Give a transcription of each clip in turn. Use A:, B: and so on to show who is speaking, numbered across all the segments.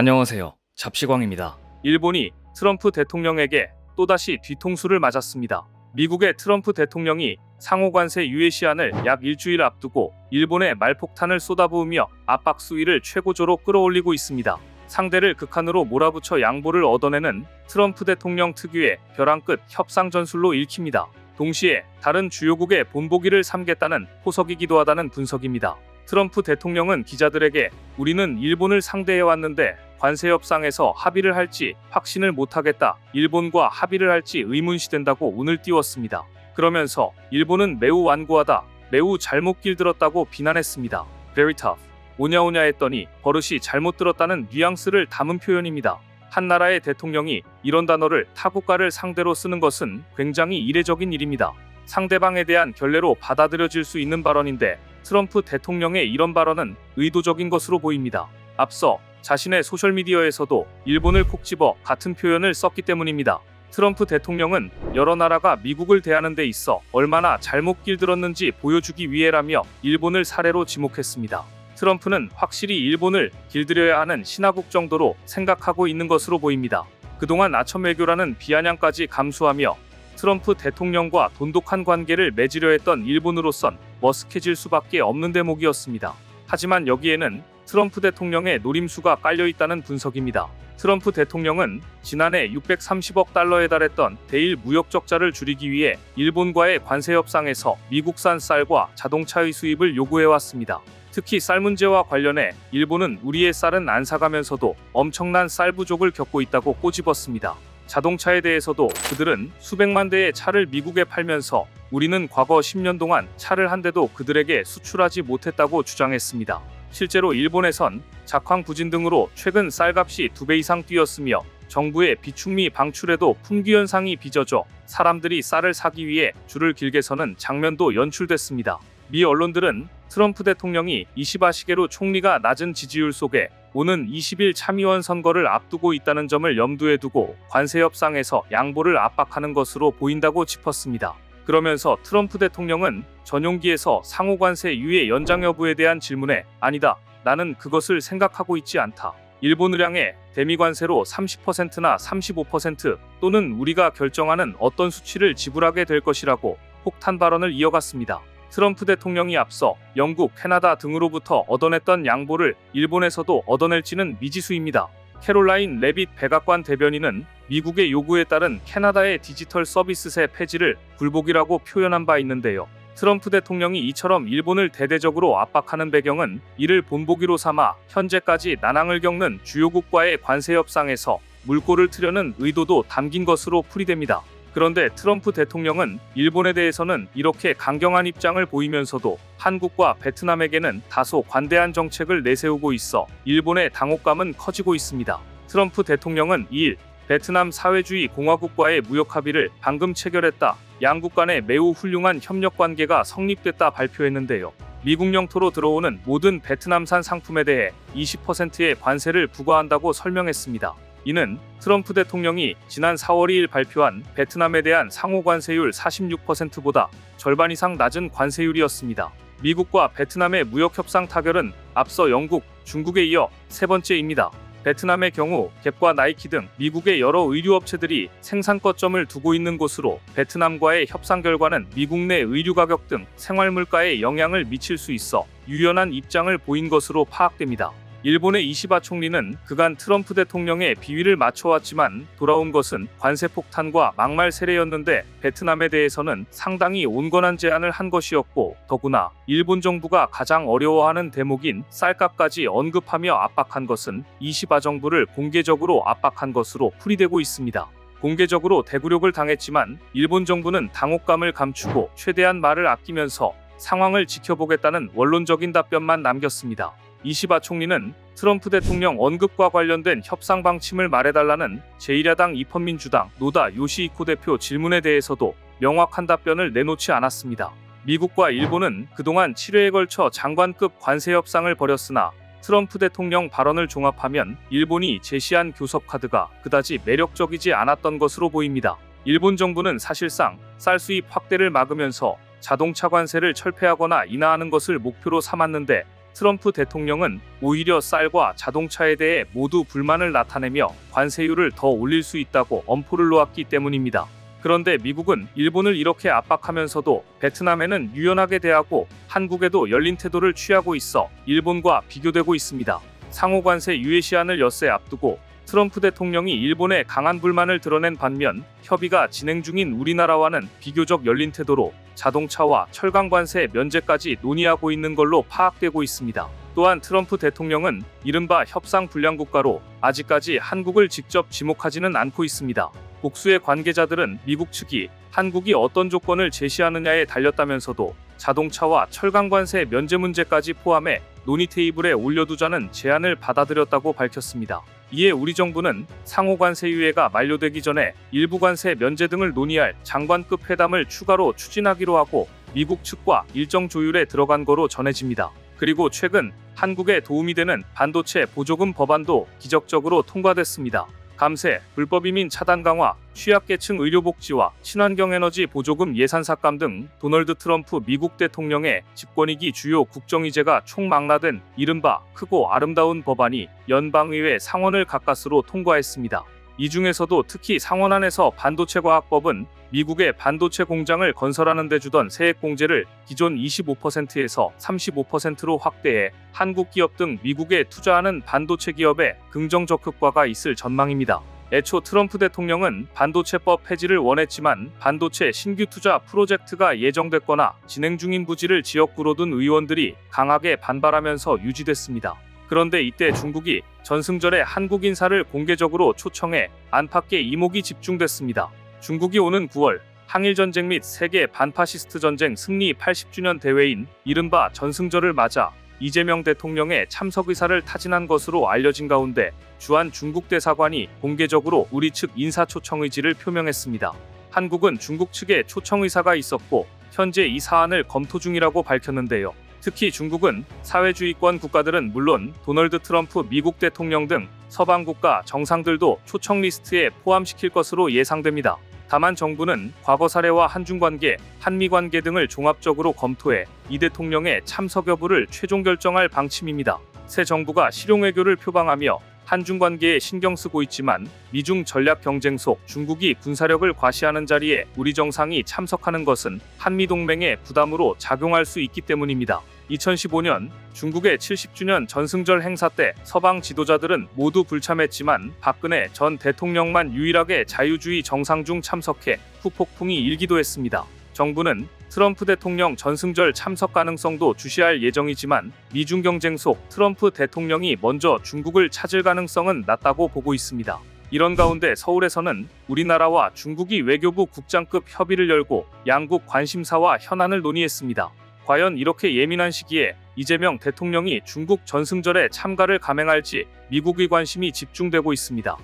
A: 안녕하세요. 잡시광입니다. 일본이 트럼프 대통령에게 또다시 뒤통수를 맞았습니다. 미국의 트럼프 대통령이 상호관세 유예 시한을 약 일주일 앞두고 일본에 말폭탄을 쏟아부으며 압박 수위를 최고조로 끌어올리고 있습니다. 상대를 극한으로 몰아붙여 양보를 얻어내는 트럼프 대통령 특유의 벼랑 끝 협상 전술로 읽힙니다. 동시에 다른 주요국의 본보기를 삼겠다는 포석이기도 하다는 분석입니다. 트럼프 대통령은 기자들에게 우리는 일본을 상대해왔는데 관세 협상에서 합의를 할지 확신을 못하겠다. 일본과 합의를 할지 의문시된다고 운을 띄웠습니다. 그러면서 일본은 매우 완고하다. 매우 잘못 길들었다고 비난했습니다. Very tough. 오냐오냐 했더니 버릇이 잘못 들었다는 뉘앙스를 담은 표현입니다. 한 나라의 대통령이 이런 단어를 타국가를 상대로 쓰는 것은 굉장히 이례적인 일입니다. 상대방에 대한 결례로 받아들여질 수 있는 발언인데 트럼프 대통령의 이런 발언은 의도적인 것으로 보입니다. 앞서 자신의 소셜미디어에서도 일본을 콕 집어 같은 표현을 썼기 때문입니다. 트럼프 대통령은 여러 나라가 미국을 대하는 데 있어 얼마나 잘못 길들었는지 보여주기 위해라며 일본을 사례로 지목했습니다. 트럼프는 확실히 일본을 길들여야 하는 신화국 정도로 생각하고 있는 것으로 보입니다. 그동안 아첨외교라는 비아냥까지 감수하며 트럼프 대통령과 돈독한 관계를 맺으려 했던 일본으로선 머쓱해질 수밖에 없는 대목이었습니다. 하지만 여기에는 트럼프 대통령의 노림수가 깔려있다는 분석입니다. 트럼프 대통령은 지난해 630억 달러에 달했던 대일 무역 적자를 줄이기 위해 일본과의 관세 협상에서 미국산 쌀과 자동차의 수입을 요구해왔습니다. 특히 쌀 문제와 관련해 일본은 우리의 쌀은 안 사가면서도 엄청난 쌀 부족을 겪고 있다고 꼬집었습니다. 자동차에 대해서도 그들은 수백만 대의 차를 미국에 팔면서 우리는 과거 10년 동안 차를 한 대도 그들에게 수출하지 못했다고 주장했습니다. 실제로 일본에선 작황 부진 등으로 최근 쌀값이 2배 이상 뛰었으며 정부의 비축미 방출에도 품귀 현상이 빚어져 사람들이 쌀을 사기 위해 줄을 길게 서는 장면도 연출됐습니다. 미 언론들은 트럼프 대통령이 이시바 시게루 총리가 낮은 지지율 속에 오는 20일 참의원 선거를 앞두고 있다는 점을 염두에 두고 관세 협상에서 양보를 압박하는 것으로 보인다고 짚었습니다. 그러면서 트럼프 대통령은 전용기에서 상호관세 유예 연장 여부에 대한 질문에 아니다. 나는 그것을 생각하고 있지 않다. 일본을 향해 대미관세로 30%나 35% 또는 우리가 결정하는 어떤 수치를 지불하게 될 것이라고 폭탄 발언을 이어갔습니다. 트럼프 대통령이 앞서 영국, 캐나다 등으로부터 얻어냈던 양보를 일본에서도 얻어낼지는 미지수입니다. 캐롤라인 레빗 백악관 대변인은 미국의 요구에 따른 캐나다의 디지털 서비스세 폐지를 굴복이라고 표현한 바 있는데요. 트럼프 대통령이 이처럼 일본을 대대적으로 압박하는 배경은 이를 본보기로 삼아 현재까지 난항을 겪는 주요국과의 관세 협상에서 물꼬를 트려는 의도도 담긴 것으로 풀이됩니다. 그런데 트럼프 대통령은 일본에 대해서는 이렇게 강경한 입장을 보이면서도 한국과 베트남에게는 다소 관대한 정책을 내세우고 있어 일본의 당혹감은 커지고 있습니다. 트럼프 대통령은 2일 베트남 사회주의 공화국과의 무역 합의를 방금 체결했다. 양국 간의 매우 훌륭한 협력 관계가 성립됐다 발표했는데요. 미국 영토로 들어오는 모든 베트남산 상품에 대해 20%의 관세를 부과한다고 설명했습니다. 이는 트럼프 대통령이 지난 4월 2일 발표한 베트남에 대한 상호관세율 46%보다 절반 이상 낮은 관세율이었습니다. 미국과 베트남의 무역협상 타결은 앞서 영국, 중국에 이어 세 번째입니다. 베트남의 경우 갭과 나이키 등 미국의 여러 의류업체들이 생산 거점을 두고 있는 곳으로 베트남과의 협상 결과는 미국 내 의류 가격 등 생활물가에 영향을 미칠 수 있어 유연한 입장을 보인 것으로 파악됩니다. 일본의 이시바 총리는 그간 트럼프 대통령의 비위를 맞춰왔지만 돌아온 것은 관세 폭탄과 막말 세례였는데 베트남에 대해서는 상당히 온건한 제안을 한 것이었고 더구나 일본 정부가 가장 어려워하는 대목인 쌀값까지 언급하며 압박한 것은 이시바 정부를 공개적으로 압박한 것으로 풀이되고 있습니다. 공개적으로 대굴욕을 당했지만 일본 정부는 당혹감을 감추고 최대한 말을 아끼면서 상황을 지켜보겠다는 원론적인 답변만 남겼습니다. 이시바 총리는 트럼프 대통령 언급과 관련된 협상 방침을 말해달라는 제1야당 입헌민주당 노다 요시히코 대표 질문에 대해서도 명확한 답변을 내놓지 않았습니다. 미국과 일본은 그동안 7회에 걸쳐 장관급 관세 협상을 벌였으나 트럼프 대통령 발언을 종합하면 일본이 제시한 교섭 카드가 그다지 매력적이지 않았던 것으로 보입니다. 일본 정부는 사실상 쌀 수입 확대를 막으면서 자동차 관세를 철폐하거나 인하하는 것을 목표로 삼았는데 트럼프 대통령은 오히려 쌀과 자동차에 대해 모두 불만을 나타내며 관세율을 더 올릴 수 있다고 엄포를 놓았기 때문입니다. 그런데 미국은 일본을 이렇게 압박하면서도 베트남에는 유연하게 대하고 한국에도 열린 태도를 취하고 있어 일본과 비교되고 있습니다. 상호 관세 유예 시한을 엿새 앞두고 트럼프 대통령이 일본에 강한 불만을 드러낸 반면 협의가 진행 중인 우리나라와는 비교적 열린 태도로 자동차와 철강 관세 면제까지 논의하고 있는 걸로 파악되고 있습니다. 또한 트럼프 대통령은 이른바 협상 불량국가로 아직까지 한국을 직접 지목하지는 않고 있습니다. 복수의 관계자들은 미국 측이 한국이 어떤 조건을 제시하느냐에 달렸다면서도 자동차와 철강 관세 면제 문제까지 포함해 논의 테이블에 올려두자는 제안을 받아들였다고 밝혔습니다. 이에 우리 정부는 상호 관세 유예가 만료되기 전에 일부 관세 면제 등을 논의할 장관급 회담을 추가로 추진하기로 하고 미국 측과 일정 조율에 들어간 거로 전해집니다. 그리고 최근 한국에 도움이 되는 반도체 보조금 법안도 기적적으로 통과됐습니다. 감세, 불법 이민 차단 강화, 취약계층 의료복지와 친환경 에너지 보조금 예산 삭감 등 도널드 트럼프 미국 대통령의 집권 2기 주요 국정의제가 총망라된 이른바 크고 아름다운 법안이 연방의회 상원을 가까스로 통과했습니다. 이 중에서도 특히 상원안에서 반도체과학법은 미국의 반도체 공장을 건설하는 데 주던 세액공제를 기존 25%에서 35%로 확대해 한국 기업 등 미국에 투자하는 반도체 기업에 긍정적 효과가 있을 전망입니다. 애초 트럼프 대통령은 반도체법 폐지를 원했지만 반도체 신규 투자 프로젝트가 예정됐거나 진행 중인 부지를 지역구로 둔 의원들이 강하게 반발하면서 유지됐습니다. 그런데 이때 중국이 전승절에 한국 인사를 공개적으로 초청해 안팎의 이목이 집중됐습니다. 중국이 오는 9월 항일전쟁 및 세계 반파시스트 전쟁 승리 80주년 대회인 이른바 전승절을 맞아 이재명 대통령의 참석 의사를 타진한 것으로 알려진 가운데 주한 중국 대사관이 공개적으로 우리 측 인사 초청 의지를 표명했습니다. 한국은 중국 측에 초청 의사가 있었고 현재 이 사안을 검토 중이라고 밝혔는데요. 특히 중국은 사회주의권 국가들은 물론 도널드 트럼프 미국 대통령 등 서방 국가 정상들도 초청 리스트에 포함시킬 것으로 예상됩니다. 다만 정부는 과거 사례와 한중관계, 한미관계 등을 종합적으로 검토해 이 대통령의 참석 여부를 최종 결정할 방침입니다. 새 정부가 실용외교를 표방하며 한중관계에 신경 쓰고 있지만 미중 전략 경쟁 속 중국이 군사력을 과시하는 자리에 우리 정상이 참석하는 것은 한미동맹의 부담으로 작용할 수 있기 때문입니다. 2015년 중국의 70주년 전승절 행사 때 서방 지도자들은 모두 불참했지만 박근혜 전 대통령만 유일하게 자유주의 정상중 참석해 후폭풍이 일기도 했습니다. 정부는 트럼프 대통령 전승절 참석 가능성도 주시할 예정이지만 미중 경쟁 속 트럼프 대통령이 먼저 중국을 찾을 가능성은 낮다고 보고 있습니다. 이런 가운데 서울에서는 우리나라와 중국이 외교부 국장급 협의를 열고 양국 관심사와 현안을 논의했습니다. 과연 이렇게 예민한 시기에 이재명 대통령이 중국 전승절에 참가를 감행할지 미국의 관심이 집중되고 있습니다.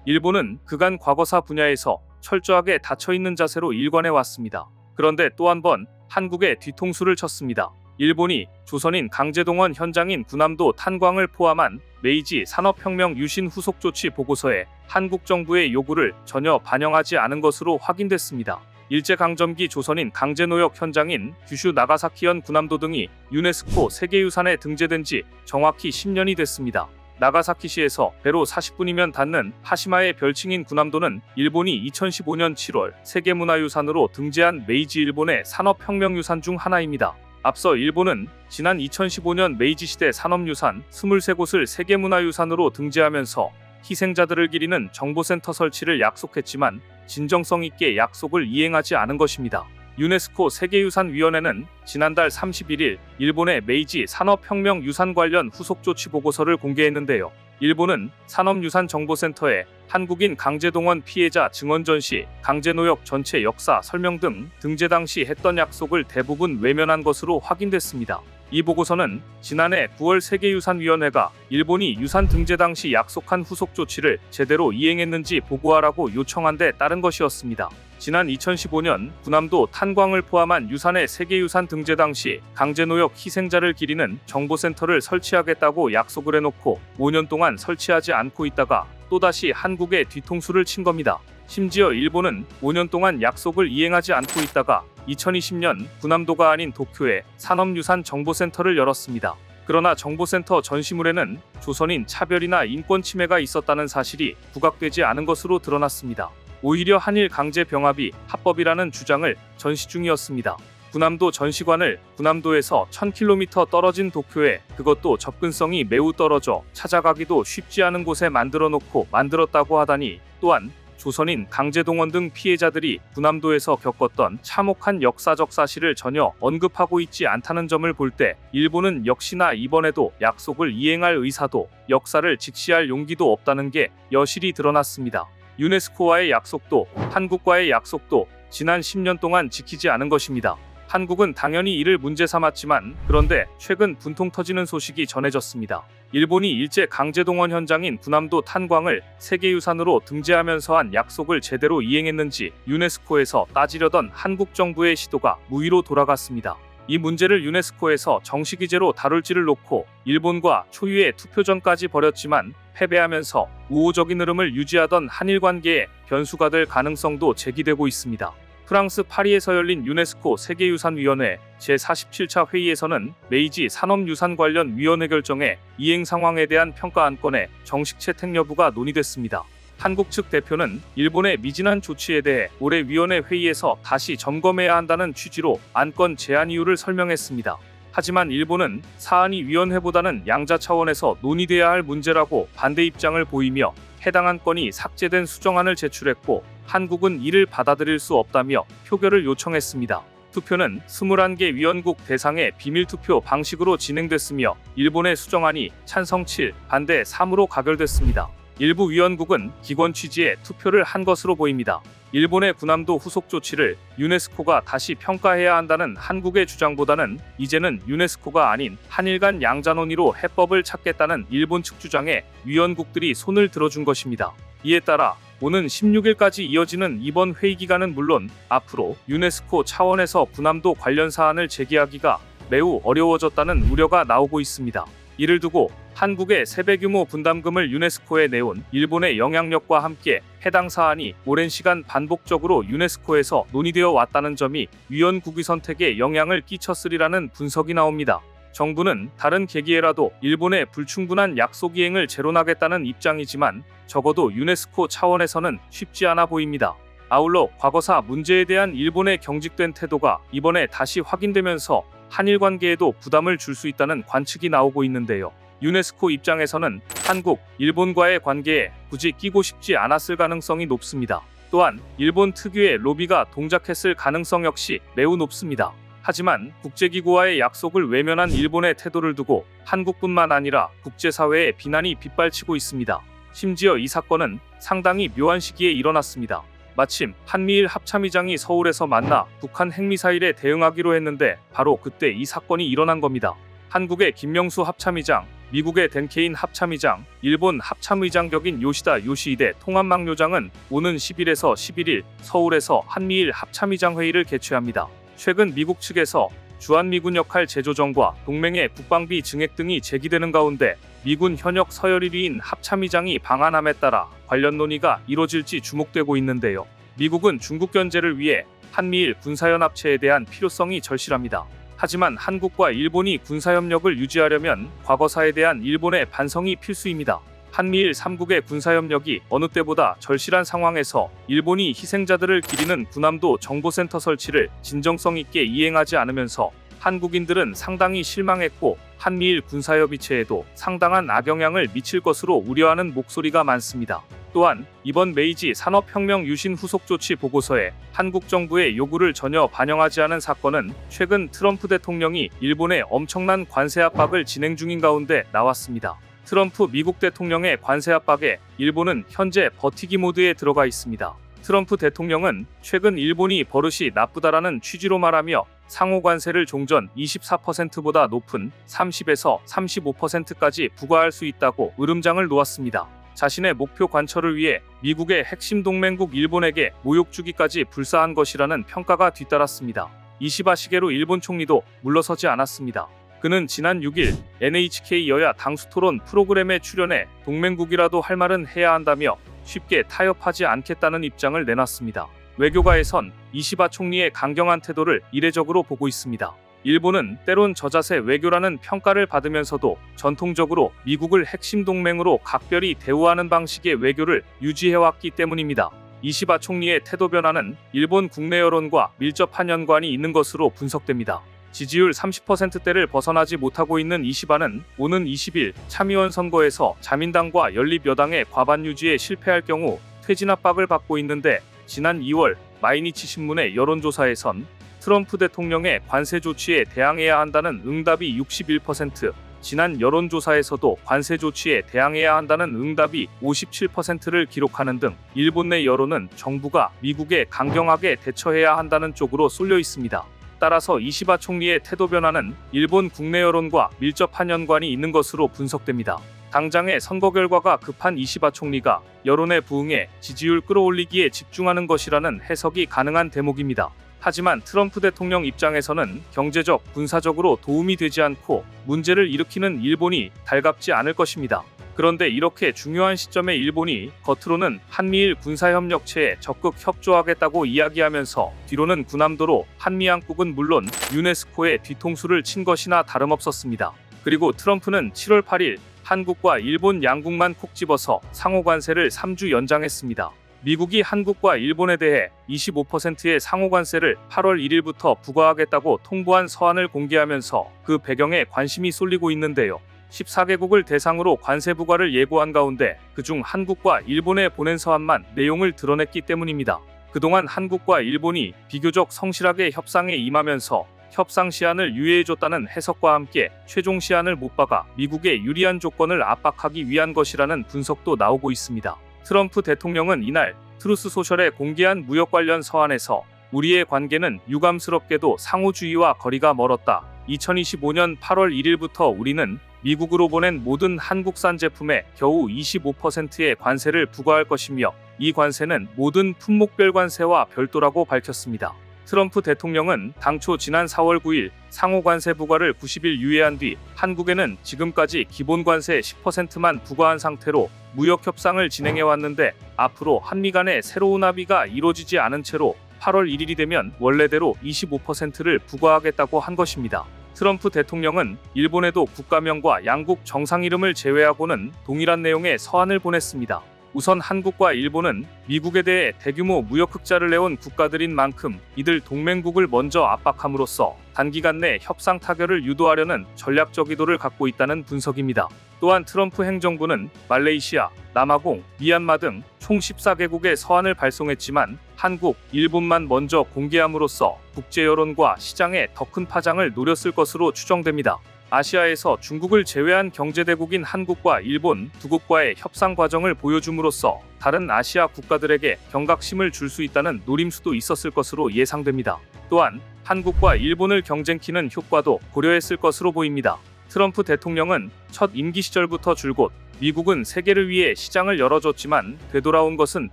A: 일본은 그간 과거사 분야에서 철저하게 닫혀있는 자세로 일관해 왔습니다. 그런데 또 한 번 한국에 뒤통수를 쳤습니다. 일본이 조선인 강제동원 현장인 군함도 탄광을 포함한 메이지 산업혁명 유신 후속 조치 보고서에 한국 정부의 요구를 전혀 반영하지 않은 것으로 확인됐습니다. 일제강점기 조선인 강제노역 현장인 규슈 나가사키현 군함도 등이 유네스코 세계유산에 등재된 지 정확히 10년이 됐습니다. 나가사키시에서 배로 40분이면 닿는 하시마의 별칭인 군함도는 일본이 2015년 7월 세계문화유산으로 등재한 메이지 일본의 산업혁명유산 중 하나입니다. 앞서 일본은 지난 2015년 메이지시대 산업유산 23곳을 세계문화유산으로 등재하면서 희생자들을 기리는 정보센터 설치를 약속했지만 진정성 있게 약속을 이행하지 않은 것입니다. 유네스코 세계유산위원회는 지난달 31일 일본의 메이지 산업혁명 유산 관련 후속 조치 보고서를 공개했는데요. 일본은 산업유산정보센터에 한국인 강제동원 피해자 증언 전시, 강제노역 전체 역사 설명 등 등재 당시 했던 약속을 대부분 외면한 것으로 확인됐습니다. 이 보고서는 지난해 9월 세계유산위원회가 일본이 유산 등재 당시 약속한 후속 조치를 제대로 이행했는지 보고하라고 요청한 데 따른 것이었습니다. 지난 2015년 군함도 탄광을 포함한 유산의 세계유산 등재 당시 강제노역 희생자를 기리는 정보센터를 설치하겠다고 약속을 해놓고 5년 동안 설치하지 않고 있다가 또다시 한국에 뒤통수를 친 겁니다. 심지어 일본은 5년 동안 약속을 이행하지 않고 있다가 2020년 군함도가 아닌 도쿄에 산업유산 정보센터를 열었습니다. 그러나 정보센터 전시물에는 조선인 차별이나 인권 침해가 있었다는 사실이 부각되지 않은 것으로 드러났습니다. 오히려 한일 강제 병합이 합법이라는 주장을 전시 중이었습니다. 군함도 전시관을 군함도에서 1000km 떨어진 도쿄에, 그것도 접근성이 매우 떨어져 찾아가기도 쉽지 않은 곳에 만들었다고 하다니, 또한 조선인 강제동원 등 피해자들이 군함도에서 겪었던 참혹한 역사적 사실을 전혀 언급하고 있지 않다는 점을 볼 때 일본은 역시나 이번에도 약속을 이행할 의사도 역사를 직시할 용기도 없다는 게 여실히 드러났습니다. 유네스코와의 약속도 한국과의 약속도 지난 10년 동안 지키지 않은 것입니다. 한국은 당연히 이를 문제 삼았지만, 그런데 최근 분통 터지는 소식이 전해졌습니다. 일본이 일제 강제동원 현장인 군함도 탄광을 세계유산으로 등재하면서 한 약속을 제대로 이행했는지 유네스코에서 따지려던 한국 정부의 시도가 무의로 돌아갔습니다. 이 문제를 유네스코에서 정식 기재로 다룰지를 놓고 일본과 초유의 투표전까지 벌였지만 패배하면서 우호적인 흐름을 유지하던 한일 관계에 변수가 될 가능성도 제기되고 있습니다. 프랑스 파리에서 열린 유네스코 세계유산위원회 제47차 회의에서는 메이지 산업유산 관련 위원회 결정의 이행 상황에 대한 평가 안건의 정식 채택 여부가 논의됐습니다. 한국 측 대표는 일본의 미진한 조치에 대해 올해 위원회 회의에서 다시 점검해야 한다는 취지로 안건 제안 이유를 설명했습니다. 하지만 일본은 사안이 위원회보다는 양자 차원에서 논의돼야 할 문제라고 반대 입장을 보이며 해당 안건이 삭제된 수정안을 제출했고, 한국은 이를 받아들일 수 없다며 표결을 요청했습니다. 투표는 21개 위원국 대상의 비밀투표 방식으로 진행됐으며 일본의 수정안이 찬성 7, 반대 3으로 가결됐습니다. 일부 위원국은 기권 취지의 투표를 한 것으로 보입니다. 일본의 군함도 후속 조치를 유네스코가 다시 평가해야 한다는 한국의 주장보다는 이제는 유네스코가 아닌 한일 간 양자 논의로 해법을 찾겠다는 일본 측 주장에 위원국들이 손을 들어준 것입니다. 이에 따라 오는 16일까지 이어지는 이번 회의 기간은 물론 앞으로 유네스코 차원에서 군함도 관련 사안을 제기하기가 매우 어려워졌다는 우려가 나오고 있습니다. 이를 두고 한국의 세배규모 분담금을 유네스코에 내온 일본의 영향력과 함께 해당 사안이 오랜 시간 반복적으로 유네스코에서 논의되어 왔다는 점이 위원국의 선택에 영향을 끼쳤으리라는 분석이 나옵니다. 정부는 다른 계기에라도 일본의 불충분한 약속 이행을 재론하겠다는 입장이지만 적어도 유네스코 차원에서는 쉽지 않아 보입니다. 아울러 과거사 문제에 대한 일본의 경직된 태도가 이번에 다시 확인되면서 한일 관계에도 부담을 줄 수 있다는 관측이 나오고 있는데요. 유네스코 입장에서는 한국, 일본과의 관계에 굳이 끼고 싶지 않았을 가능성이 높습니다. 또한 일본 특유의 로비가 동작했을 가능성 역시 매우 높습니다. 하지만 국제기구와의 약속을 외면한 일본의 태도를 두고 한국뿐만 아니라 국제사회의 비난이 빗발치고 있습니다. 심지어 이 사건은 상당히 묘한 시기에 일어났습니다. 마침 한미일 합참의장이 서울에서 만나 북한 핵미사일에 대응하기로 했는데 바로 그때 이 사건이 일어난 겁니다. 한국의 김명수 합참의장, 미국의 댄케인 합참의장, 일본 합참의장 격인 요시다 요시히데 통합망료장은 오는 10일에서 11일 서울에서 한미일 합참의장 회의를 개최합니다. 최근 미국 측에서 주한미군 역할 재조정과 동맹의 국방비 증액 등이 제기되는 가운데 미군 현역 서열 1위인 합참의장이 방한함에 따라 관련 논의가 이뤄질지 주목되고 있는데요. 미국은 중국 견제를 위해 한미일 군사연합체에 대한 필요성이 절실합니다. 하지만 한국과 일본이 군사협력을 유지하려면 과거사에 대한 일본의 반성이 필수입니다. 한미일 3국의 군사협력이 어느 때보다 절실한 상황에서 일본이 희생자들을 기리는 군함도 정보센터 설치를 진정성 있게 이행하지 않으면서 한국인들은 상당히 실망했고 한미일 군사협의체에도 상당한 악영향을 미칠 것으로 우려하는 목소리가 많습니다. 또한 이번 메이지 산업혁명 유신 후속 조치 보고서에 한국 정부의 요구를 전혀 반영하지 않은 사건은 최근 트럼프 대통령이 일본에 엄청난 관세 압박을 진행 중인 가운데 나왔습니다. 트럼프 미국 대통령의 관세 압박에 일본은 현재 버티기 모드에 들어가 있습니다. 트럼프 대통령은 최근 일본이 버릇이 나쁘다라는 취지로 말하며 상호 관세를 종전 24%보다 높은 30에서 35%까지 부과할 수 있다고 으름장을 놓았습니다. 자신의 목표 관철을 위해 미국의 핵심 동맹국 일본에게 모욕 주기까지 불사한 것이라는 평가가 뒤따랐습니다. 이시바 시게루 일본 총리도 물러서지 않았습니다. 그는 지난 6일 NHK 여야 당수 토론 프로그램에 출연해 동맹국이라도 할 말은 해야 한다며 쉽게 타협하지 않겠다는 입장을 내놨습니다. 외교가에선 이시바 총리의 강경한 태도를 이례적으로 보고 있습니다. 일본은 때론 저자세 외교라는 평가를 받으면서도 전통적으로 미국을 핵심 동맹으로 각별히 대우하는 방식의 외교를 유지해왔기 때문입니다. 이시바 총리의 태도 변화는 일본 국내 여론과 밀접한 연관이 있는 것으로 분석됩니다. 지지율 30%대를 벗어나지 못하고 있는 이시바는 오는 20일 참의원 선거에서 자민당과 연립여당의 과반 유지에 실패할 경우 퇴진 압박을 받고 있는데, 지난 2월 마이니치 신문의 여론조사에선 트럼프 대통령의 관세 조치에 대항해야 한다는 응답이 61%, 지난 여론조사에서도 관세 조치에 대항해야 한다는 응답이 57%를 기록하는 등 일본 내 여론은 정부가 미국에 강경하게 대처해야 한다는 쪽으로 쏠려 있습니다. 따라서 이시바 총리의 태도 변화는 일본 국내 여론과 밀접한 연관이 있는 것으로 분석됩니다. 당장의 선거 결과가 급한 이시바 총리가 여론에 부응해 지지율 끌어올리기에 집중하는 것이라는 해석이 가능한 대목입니다. 하지만 트럼프 대통령 입장에서는 경제적, 군사적으로 도움이 되지 않고 문제를 일으키는 일본이 달갑지 않을 것입니다. 그런데 이렇게 중요한 시점에 일본이 겉으로는 한미일 군사협력체에 적극 협조하겠다고 이야기하면서 뒤로는 군함도로 한미양국은 물론 유네스코에 뒤통수를 친 것이나 다름없었습니다. 그리고 트럼프는 7월 8일 한국과 일본 양국만 콕 집어서 상호 관세를 3주 연장했습니다. 미국이 한국과 일본에 대해 25%의 상호 관세를 8월 1일부터 부과하겠다고 통보한 서한을 공개하면서 그 배경에 관심이 쏠리고 있는데요. 14개국을 대상으로 관세 부과를 예고한 가운데 그중 한국과 일본에 보낸 서한만 내용을 드러냈기 때문입니다. 그동안 한국과 일본이 비교적 성실하게 협상에 임하면서 협상 시한을 유예해줬다는 해석과 함께 최종 시한을 못 박아 미국의 유리한 조건을 압박하기 위한 것이라는 분석도 나오고 있습니다. 트럼프 대통령은 이날 트루스 소셜에 공개한 무역 관련 서한에서 우리의 관계는 유감스럽게도 상호주의와 거리가 멀었다. 2025년 8월 1일부터 우리는 미국으로 보낸 모든 한국산 제품에 겨우 25%의 관세를 부과할 것이며 이 관세는 모든 품목별 관세와 별도라고 밝혔습니다. 트럼프 대통령은 당초 지난 4월 9일 상호 관세 부과를 90일 유예한 뒤 한국에는 지금까지 기본 관세 10%만 부과한 상태로 무역 협상을 진행해 왔는데, 앞으로 한미 간의 새로운 합의가 이루어지지 않은 채로 8월 1일이 되면 원래대로 25%를 부과하겠다고 한 것입니다. 트럼프 대통령은 일본에도 국가명과 양국 정상 이름을 제외하고는 동일한 내용의 서한을 보냈습니다. 우선 한국과 일본은 미국에 대해 대규모 무역 흑자를 내온 국가들인 만큼 이들 동맹국을 먼저 압박함으로써 단기간 내 협상 타결을 유도하려는 전략적 의도를 갖고 있다는 분석입니다. 또한 트럼프 행정부는 말레이시아, 남아공, 미얀마 등 총 14개국의 서한을 발송했지만 한국, 일본만 먼저 공개함으로써 국제 여론과 시장에 더 큰 파장을 노렸을 것으로 추정됩니다. 아시아에서 중국을 제외한 경제대국인 한국과 일본 두 국과의 협상 과정을 보여줌으로써 다른 아시아 국가들에게 경각심을 줄 수 있다는 노림수도 있었을 것으로 예상됩니다. 또한 한국과 일본을 경쟁키는 효과도 고려했을 것으로 보입니다. 트럼프 대통령은 첫 임기 시절부터 줄곧 미국은 세계를 위해 시장을 열어줬지만 되돌아온 것은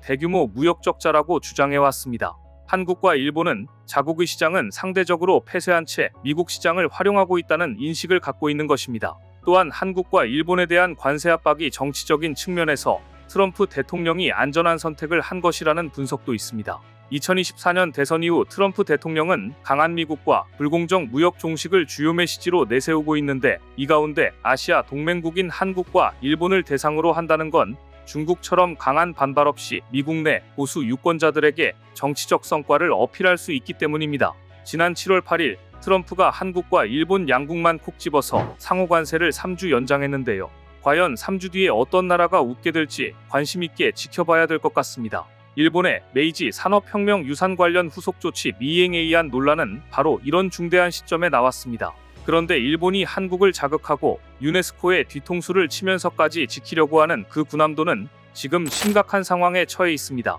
A: 대규모 무역 적자라고 주장해왔습니다. 한국과 일본은 자국의 시장은 상대적으로 폐쇄한 채 미국 시장을 활용하고 있다는 인식을 갖고 있는 것입니다. 또한 한국과 일본에 대한 관세 압박이 정치적인 측면에서 트럼프 대통령이 안전한 선택을 한 것이라는 분석도 있습니다. 2024년 대선 이후 트럼프 대통령은 강한 미국과 불공정 무역 종식을 주요 메시지로 내세우고 있는데, 이 가운데 아시아 동맹국인 한국과 일본을 대상으로 한다는 건 중국처럼 강한 반발 없이 미국 내 보수 유권자들에게 정치적 성과를 어필할 수 있기 때문입니다. 지난 7월 8일 트럼프가 한국과 일본 양국만 콕 집어서 상호 관세를 3주 연장했는데요. 과연 3주 뒤에 어떤 나라가 웃게 될지 관심 있게 지켜봐야 될 것 같습니다. 일본의 메이지 산업혁명 유산 관련 후속 조치 미행에 의한 논란은 바로 이런 중대한 시점에 나왔습니다. 그런데 일본이 한국을 자극하고 유네스코의 뒤통수를 치면서까지 지키려고 하는 그 군함도는 지금 심각한 상황에 처해 있습니다.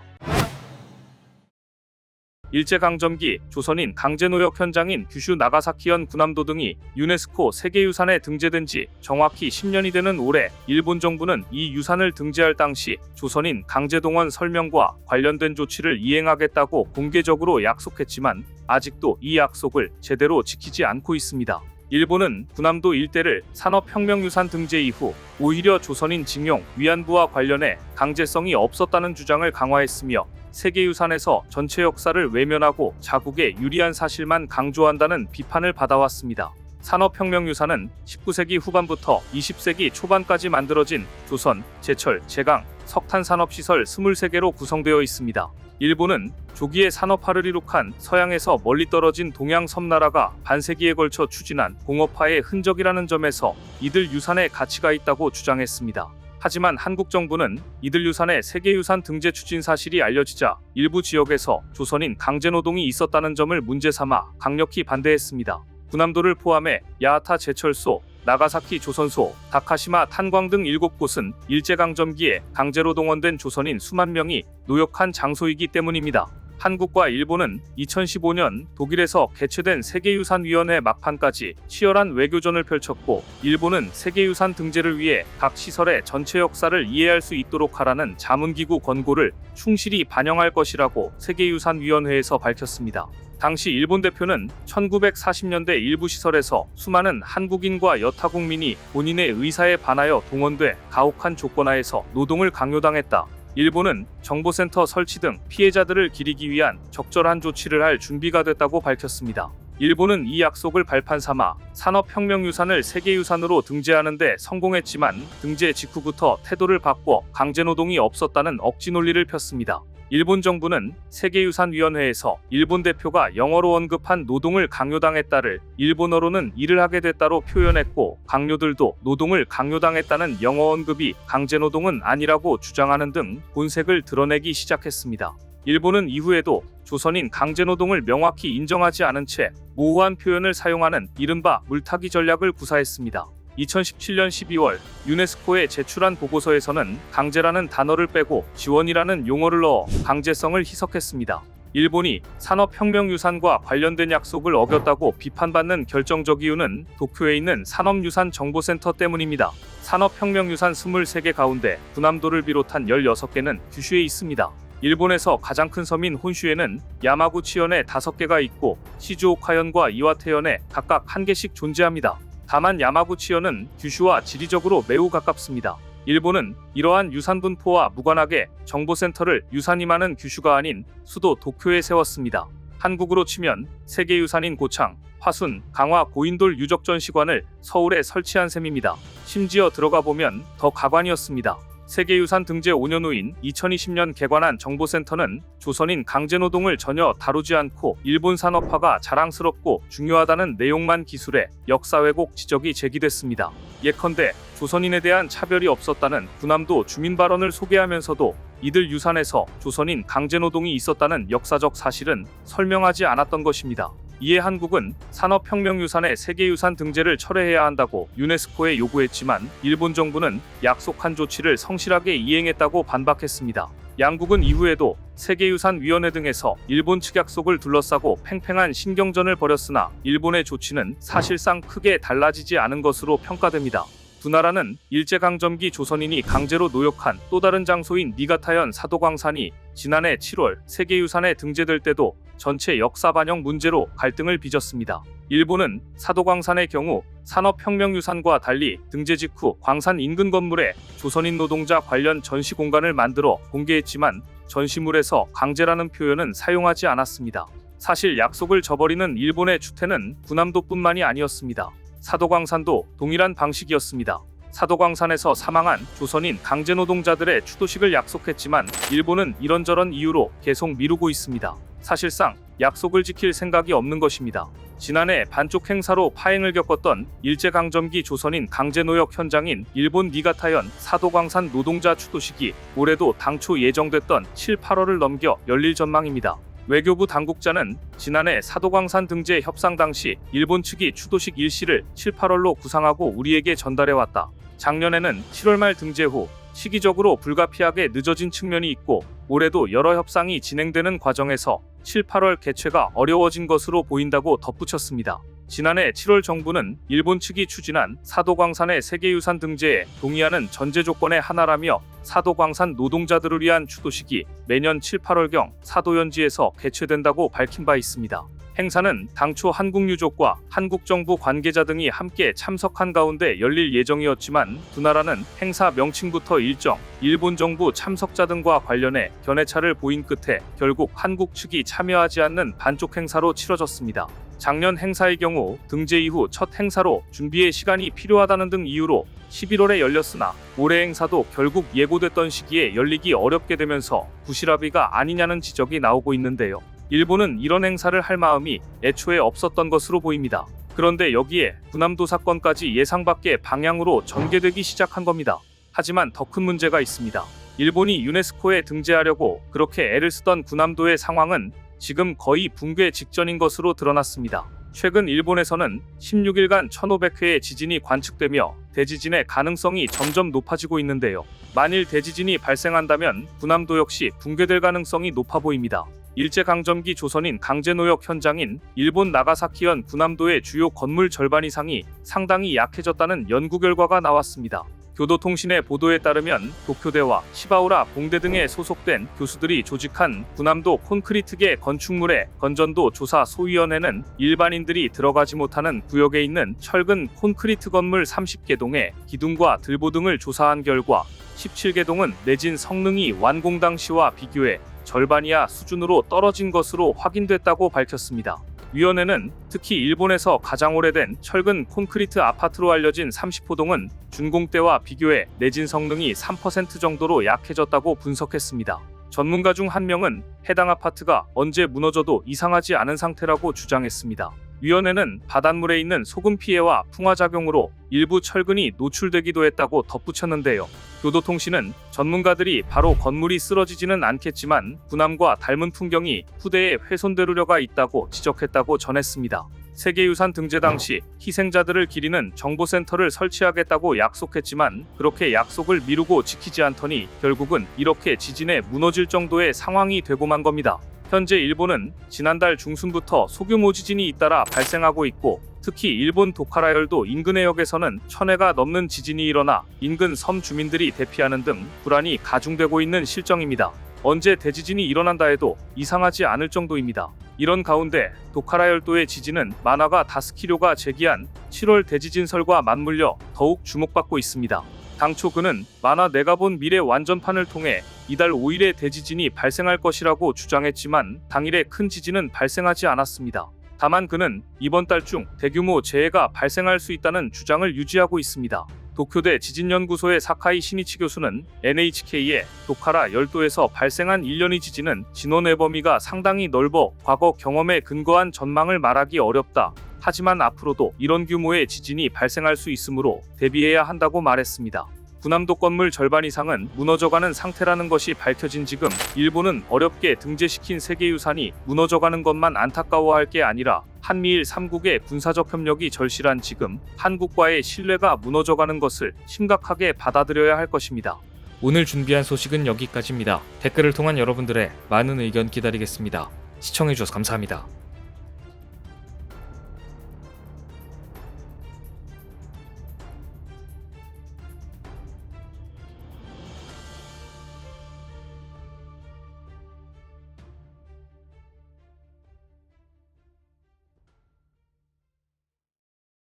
A: 일제강점기 조선인 강제노역 현장인 규슈 나가사키현 군함도 등이 유네스코 세계유산에 등재된 지 정확히 10년이 되는 올해 일본 정부는 이 유산을 등재할 당시 조선인 강제동원 설명과 관련된 조치를 이행하겠다고 공개적으로 약속했지만 아직도 이 약속을 제대로 지키지 않고 있습니다. 일본은 군함도 일대를 산업혁명유산 등재 이후 오히려 조선인 징용, 위안부와 관련해 강제성이 없었다는 주장을 강화했으며 세계유산에서 전체 역사를 외면하고 자국에 유리한 사실만 강조한다는 비판을 받아왔습니다. 산업혁명유산은 19세기 후반부터 20세기 초반까지 만들어진 조선, 제철, 제강, 석탄 산업시설 23개로 구성되어 있습니다. 일본은 조기에 산업화를 이룩한 서양에서 멀리 떨어진 동양 섬나라가 반세기에 걸쳐 추진한 공업화의 흔적이라는 점에서 이들 유산에 가치가 있다고 주장했습니다. 하지만 한국 정부는 이들 유산의 세계유산 등재 추진 사실이 알려지자 일부 지역에서 조선인 강제노동이 있었다는 점을 문제삼아 강력히 반대했습니다. 군함도를 포함해 야하타 제철소, 나가사키 조선소, 다카시마 탄광 등 7곳은 일제강점기에 강제로 동원된 조선인 수만 명이 노역한 장소이기 때문입니다. 한국과 일본은 2015년 독일에서 개최된 세계유산위원회 막판까지 치열한 외교전을 펼쳤고, 일본은 세계유산 등재를 위해 각 시설의 전체 역사를 이해할 수 있도록 하라는 자문기구 권고를 충실히 반영할 것이라고 세계유산위원회에서 밝혔습니다. 당시 일본 대표는 1940년대 일부 시설에서 수많은 한국인과 여타 국민이 본인의 의사에 반하여 동원돼 가혹한 조건하에서 노동을 강요당했다. 일본은 정보센터 설치 등 피해자들을 기리기 위한 적절한 조치를 할 준비가 됐다고 밝혔습니다. 일본은 이 약속을 발판 삼아 산업혁명유산을 세계유산으로 등재하는 데 성공했지만 등재 직후부터 태도를 바꿔 강제노동이 없었다는 억지 논리를 폈습니다. 일본 정부는 세계유산위원회에서 일본 대표가 영어로 언급한 노동을 강요당했다를 일본어로는 일을 하게 됐다로 표현했고, 강요들도 노동을 강요당했다는 영어 언급이 강제노동은 아니라고 주장하는 등 본색을 드러내기 시작했습니다. 일본은 이후에도 조선인 강제노동을 명확히 인정하지 않은 채 모호한 표현을 사용하는 이른바 물타기 전략을 구사했습니다. 2017년 12월 유네스코에 제출한 보고서에서는 강제라는 단어를 빼고 지원이라는 용어를 넣어 강제성을 희석했습니다. 일본이 산업혁명유산과 관련된 약속을 어겼다고 비판받는 결정적 이유는 도쿄에 있는 산업유산정보센터 때문입니다. 산업혁명유산 23개 가운데 군함도를 비롯한 16개는 규슈에 있습니다. 일본에서 가장 큰 섬인 혼슈에는 야마구치현에 5개가 있고 시즈오카현과 이와테현에 각각 1개씩 존재합니다. 다만 야마구치현은 규슈와 지리적으로 매우 가깝습니다. 일본은 이러한 유산 분포와 무관하게 정보센터를 유산이 많은 규슈가 아닌 수도 도쿄에 세웠습니다. 한국으로 치면 세계유산인 고창, 화순, 강화 고인돌 유적전시관을 서울에 설치한 셈입니다. 심지어 들어가 보면 더 가관이었습니다. 세계유산 등재 5년 후인 2020년 개관한 정보센터는 조선인 강제노동을 전혀 다루지 않고 일본 산업화가 자랑스럽고 중요하다는 내용만 기술해 역사 왜곡 지적이 제기됐습니다. 예컨대 조선인에 대한 차별이 없었다는 군함도 주민 발언을 소개하면서도 이들 유산에서 조선인 강제노동이 있었다는 역사적 사실은 설명하지 않았던 것입니다. 이에 한국은 산업혁명유산의 세계유산 등재를 철회해야 한다고 유네스코에 요구했지만 일본 정부는 약속한 조치를 성실하게 이행했다고 반박했습니다. 양국은 이후에도 세계유산위원회 등에서 일본 측 약속을 둘러싸고 팽팽한 신경전을 벌였으나 일본의 조치는 사실상 크게 달라지지 않은 것으로 평가됩니다. 두 나라는 일제강점기 조선인이 강제로 노역한 또 다른 장소인 니가타현 사도광산이 지난해 7월 세계유산에 등재될 때도 전체 역사 반영 문제로 갈등을 빚었습니다. 일본은 사도광산의 경우 산업혁명유산과 달리 등재 직후 광산 인근 건물에 조선인 노동자 관련 전시 공간을 만들어 공개했지만 전시물에서 강제라는 표현은 사용하지 않았습니다. 사실 약속을 저버리는 일본의 추태는 군함도뿐만이 아니었습니다. 사도광산도 동일한 방식이었습니다. 사도광산에서 사망한 조선인 강제노동자들의 추도식을 약속했지만 일본은 이런저런 이유로 계속 미루고 있습니다. 사실상 약속을 지킬 생각이 없는 것입니다. 지난해 반쪽 행사로 파행을 겪었던 일제강점기 조선인 강제노역 현장인 일본 니가타현 사도광산 노동자 추도식이 올해도 당초 예정됐던 7, 8월을 넘겨 열릴 전망입니다. 외교부 당국자는 지난해 사도광산 등재 협상 당시 일본 측이 추도식 일시를 7, 8월로 구상하고 우리에게 전달해왔다. 작년에는 7월 말 등재 후 시기적으로 불가피하게 늦어진 측면이 있고 올해도 여러 협상이 진행되는 과정에서 7, 8월 개최가 어려워진 것으로 보인다고 덧붙였습니다. 지난해 7월 정부는 일본 측이 추진한 사도광산의 세계유산 등재에 동의하는 전제 조건의 하나라며 사도광산 노동자들을 위한 추도식이 매년 7, 8월경 사도연지에서 개최된다고 밝힌 바 있습니다. 행사는 당초 한국유족과 한국정부 관계자 등이 함께 참석한 가운데 열릴 예정이었지만 두 나라는 행사 명칭부터 일정, 일본 정부 참석자 등과 관련해 견해차를 보인 끝에 결국 한국 측이 참여하지 않는 반쪽 행사로 치러졌습니다. 작년 행사의 경우 등재 이후 첫 행사로 준비에 시간이 필요하다는 등 이유로 11월에 열렸으나 올해 행사도 결국 예고됐던 시기에 열리기 어렵게 되면서 부실합의가 아니냐는 지적이 나오고 있는데요. 일본은 이런 행사를 할 마음이 애초에 없었던 것으로 보입니다. 그런데 여기에 군함도 사건까지 예상 밖의 방향으로 전개되기 시작한 겁니다. 하지만 더 큰 문제가 있습니다. 일본이 유네스코에 등재하려고 그렇게 애를 쓰던 군함도의 상황은 지금 거의 붕괴 직전인 것으로 드러났습니다. 최근 일본에서는 16일간 1500회의 지진이 관측되며 대지진의 가능성이 점점 높아지고 있는데요. 만일 대지진이 발생한다면 군함도 역시 붕괴될 가능성이 높아 보입니다. 일제강점기 조선인 강제노역 현장인 일본 나가사키현 군함도의 주요 건물 절반 이상이 상당히 약해졌다는 연구 결과가 나왔습니다. 교도통신의 보도에 따르면 도쿄대와 시바우라 공대 등에 소속된 교수들이 조직한 군함도 콘크리트계 건축물의 건전도 조사 소위원회는 일반인들이 들어가지 못하는 구역에 있는 철근 콘크리트 건물 30개 동의 기둥과 들보 등을 조사한 결과 17개 동은 내진 성능이 완공 당시와 비교해 절반 이하 수준으로 떨어진 것으로 확인됐다고 밝혔습니다. 위원회는 특히 일본에서 가장 오래된 철근 콘크리트 아파트로 알려진 30호동은 준공 때와 비교해 내진 성능이 3% 정도로 약해졌다고 분석했습니다. 전문가 중 한 명은 해당 아파트가 언제 무너져도 이상하지 않은 상태라고 주장했습니다. 위원회는 바닷물에 있는 소금 피해와 풍화작용으로 일부 철근이 노출되기도 했다고 덧붙였는데요. 교도통신은 전문가들이 바로 건물이 쓰러지지는 않겠지만 군함과 닮은 풍경이 후대에 훼손될 우려가 있다고 지적했다고 전했습니다. 세계유산 등재 당시 희생자들을 기리는 정보센터를 설치하겠다고 약속했지만 그렇게 약속을 미루고 지키지 않더니 결국은 이렇게 지진에 무너질 정도의 상황이 되고 만 겁니다. 현재 일본은 지난달 중순부터 소규모 지진이 잇따라 발생하고 있고 특히 일본 도카라열도 인근 해역에서는 1000회가 넘는 지진이 일어나 인근 섬 주민들이 대피하는 등 불안이 가중되고 있는 실정입니다. 언제 대지진이 일어난다 해도 이상하지 않을 정도입니다. 이런 가운데 도카라열도의 지진은 만화가 다스키료가 제기한 7월 대지진설과 맞물려 더욱 주목받고 있습니다. 당초 그는 만화 내가 본 미래 완전판을 통해 이달 5일에 대지진이 발생할 것이라고 주장했지만 당일에 큰 지진은 발생하지 않았습니다. 다만 그는 이번 달 중 대규모 재해가 발생할 수 있다는 주장을 유지하고 있습니다. 도쿄대 지진연구소의 사카이 시니치 교수는 NHK의 도카라 열도에서 발생한 1년의 지진은 진원의 범위가 상당히 넓어 과거 경험에 근거한 전망을 말하기 어렵다. 하지만 앞으로도 이런 규모의 지진이 발생할 수 있으므로 대비해야 한다고 말했습니다. 군함도 건물 절반 이상은 무너져가는 상태라는 것이 밝혀진 지금 일본은 어렵게 등재시킨 세계유산이 무너져가는 것만 안타까워할 게 아니라 한미일 3국의 군사적 협력이 절실한 지금 한국과의 신뢰가 무너져가는 것을 심각하게 받아들여야 할 것입니다.
B: 오늘 준비한 소식은 여기까지입니다. 댓글을 통한 여러분들의 많은 의견 기다리겠습니다. 시청해주셔서 감사합니다.